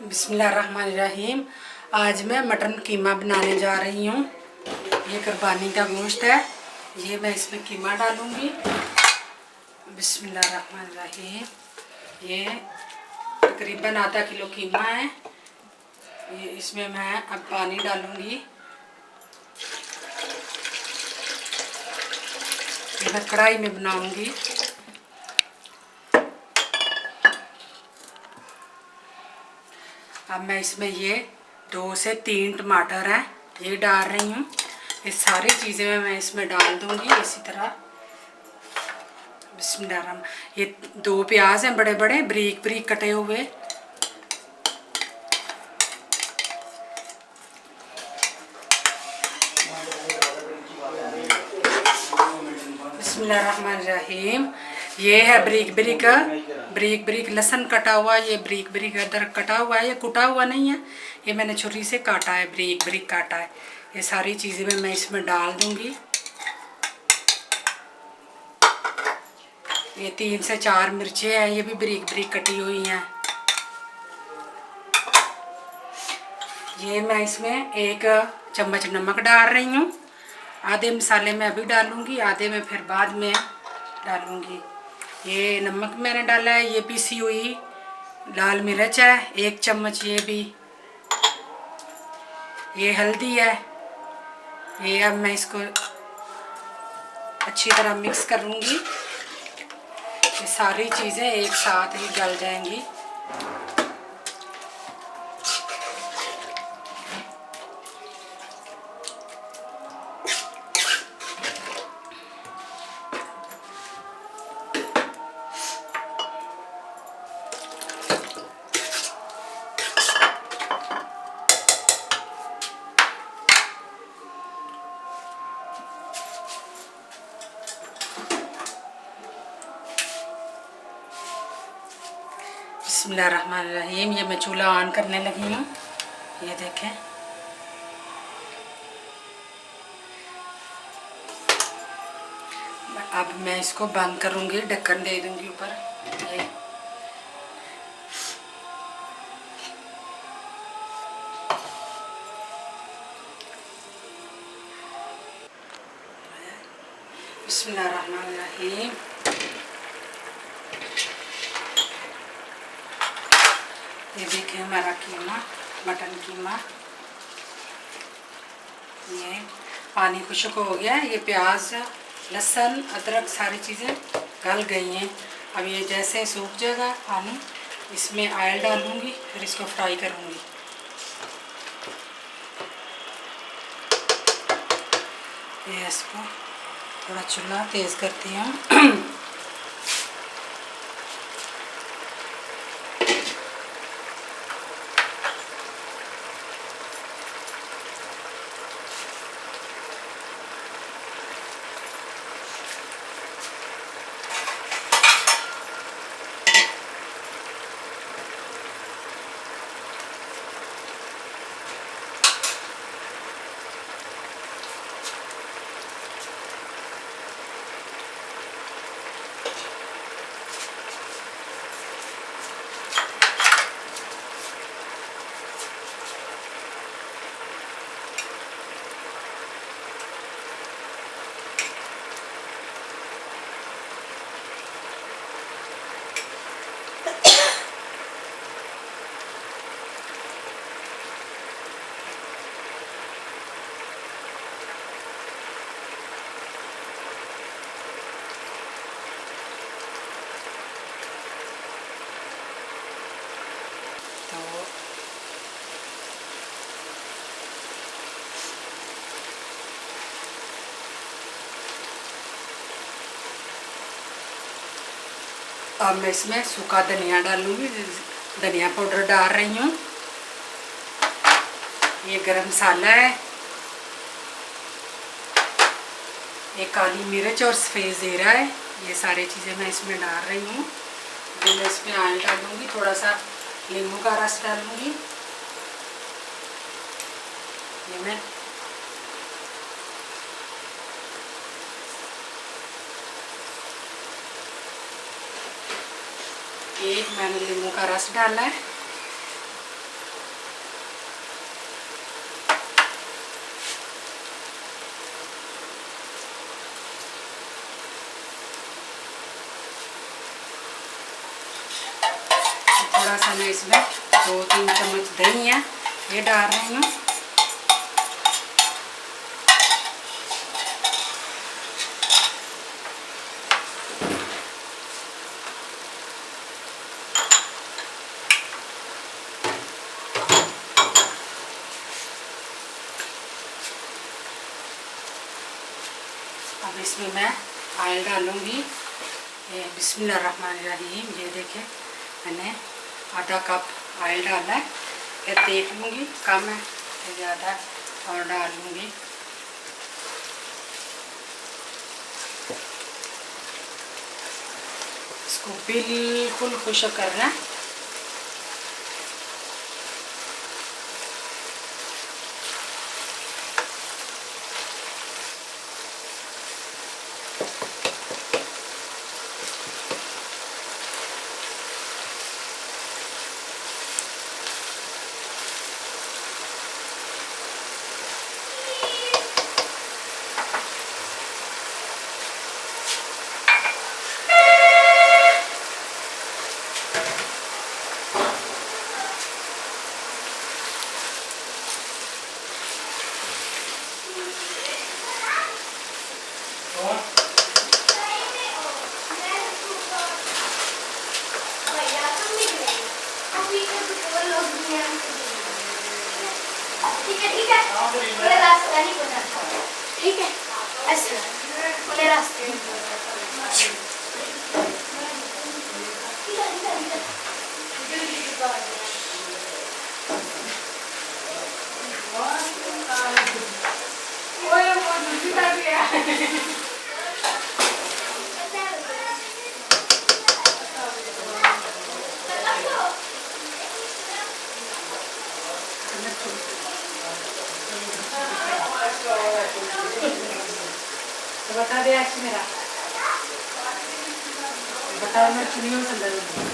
बिस्मिल्लाहिर्रहमानिर्रहीम। आज मैं मटन कीमा बनाने जा रही हूँ। ये कुर्बानी का गोश्त है। ये मैं इसमें कीमा डालूँगी। बिस्मिल्लाहिर्रहमानिर्रहीम। ये तकरीबन आधा किलो कीमा है। ये इसमें मैं अब पानी डालूँगी। ये मैं कढ़ाई में बनाऊँगी। अब मैं इसमें ये 2 से 3 टमाटर हैं, ये डाल रही हूँ। ये सारी चीज़ें मैं इसमें डाल दूँगी इसी तरह। बिस्मिल्लाह। ये 2 प्याज हैं बड़े बड़े बारीक बारीक कटे हुए। बिस्मिल्लाहिर्रहमानिर्रहीम। ये है बारीक बारीक लहसुन कटा हुआ। ये बारीक बारीक अदरक कटा हुआ है। ये कुटा हुआ नहीं है, ये मैंने छुरी से काटा है, बारीक बारीक काटा है। ये सारी चीज़ें मैं इसमें डाल दूंगी। ये 3 से 4 मिर्चें हैं, ये भी बारीक बारीक कटी हुई हैं। ये मैं इसमें 1 चम्मच नमक डाल रही हूँ। आधे मसाले मैं अभी डालूँगी, आधे मैं फिर बाद में डालूँगी। ये नमक मैंने डाला है। ये पीसी हुई लाल मिर्च है 1 चम्मच। ये भी, ये हल्दी है। ये अब मैं इसको अच्छी तरह मिक्स करूँगी। ये सारी चीज़ें एक साथ ही गल जाएंगी। बिस्मिल्लाहिर्रहमानिर्रहीम। ये मैं चूल्हा ऑन करने लगी हूँ। ये देखें, अब मैं इसको बंद करूँगी, ढक्कन दे दूँगी ऊपर। ये बिस्मिल्लाहिर्रहमानिर्रहीम। ये देखिए हमारा कीमा, मटन कीमा। ये पानी खुश्क हो गया है। ये प्याज, लहसुन, अदरक सारी चीज़ें गल गई हैं। अब ये जैसे सूख जाएगा पानी, इसमें ऑयल डालूँगी, फिर इसको फ्राई करूँगी। ये इसको थोड़ा चूल्हा तेज़ करती हूँ। अब मैं इसमें सूखा धनिया डालूँगी। धनिया पाउडर डाल रही हूँ। ये गरम मसाला है। ये काली मिर्च और सफ़ेद ज़ीरा है। ये सारी चीज़ें मैं इसमें डाल रही हूँ। फिर मैं इसमें ऑयल डालूँगी, थोड़ा सा नींबू का रस डालूँगी। ये मैं एक मैंने नींबू का रस डाला है। थोड़ा सा मैं इसमें 2-3 चम्मच दही है ये डाल रही हूँ। अब इसमें मैं ऑयल डालूँगी। ये बिस्मिल्लाहिर्रहमानिर्रहीम। ये देखें मैंने आधा कप ऑयल डाला है। फिर देख लूँगी कम है या ज़्यादा है और डाल लूँगी। इसको बिल्कुल खुश्क करना है। मुझे रास्ता नहीं पता था, ठीक है ऐसा मुझे रास्ते नहीं तो बता दे आज मेरा बता मैं चुनियों से डरूंगी।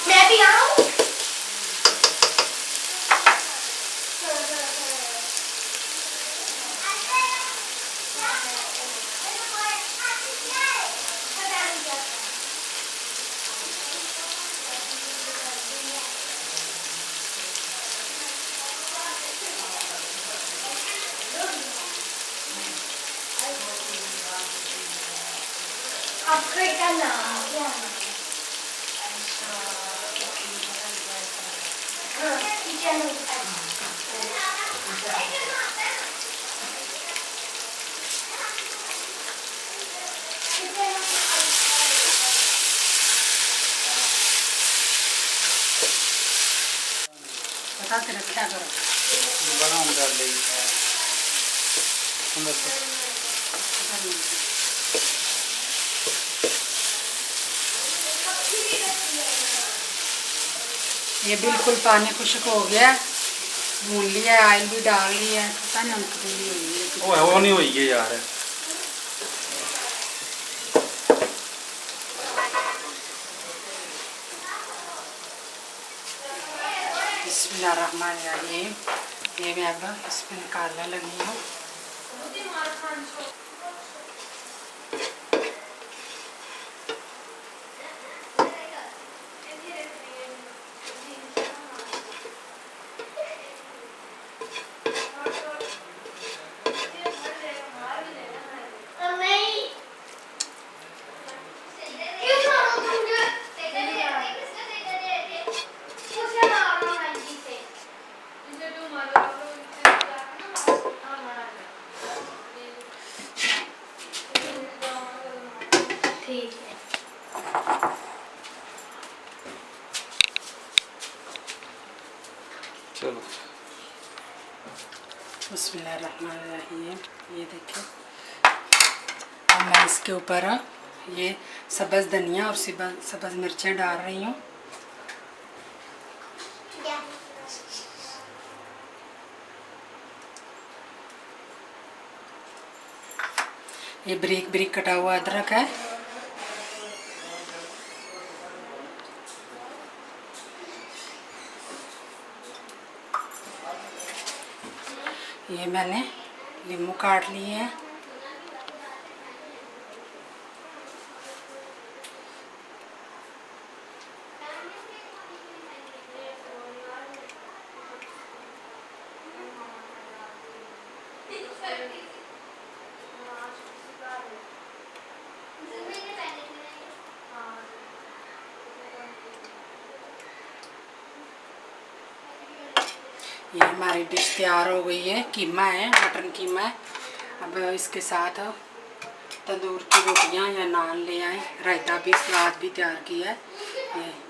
मैं भी आऊँ आपका नाम क्या है? किचन बता के रखा करो बड़ा हम डाल देंगे अंदर से। ये बिल्कुल पानी खुश्क हो गया। भून लिया ऑयल भी डाल लिया। पता नहीं हमको भूली हुई है वो नहीं हुई है यार। बिस्मिल्लाहिर्रहमानिर्रहीम। ये मैं अब इसमें निकालने लगी हूँ। ठीक है। चलो बिस्मिल्लाहिर्रहमानिर्रहीम। ये देखिए, अब मैं इसके ऊपर ये सब्ज़ धनिया और सब्ज़ मिर्चें डाल रही हूँ। ये बारीक बारीक कटा हुआ अदरक है। ये मैंने नींबू काट लिए हैं। ये हमारी डिश तैयार हो गई है। कीमा है, मटन कीमा है। अब इसके साथ तंदूर की रोटियां या नान ले आए। रायता भी, सलाद भी तैयार किया है। ये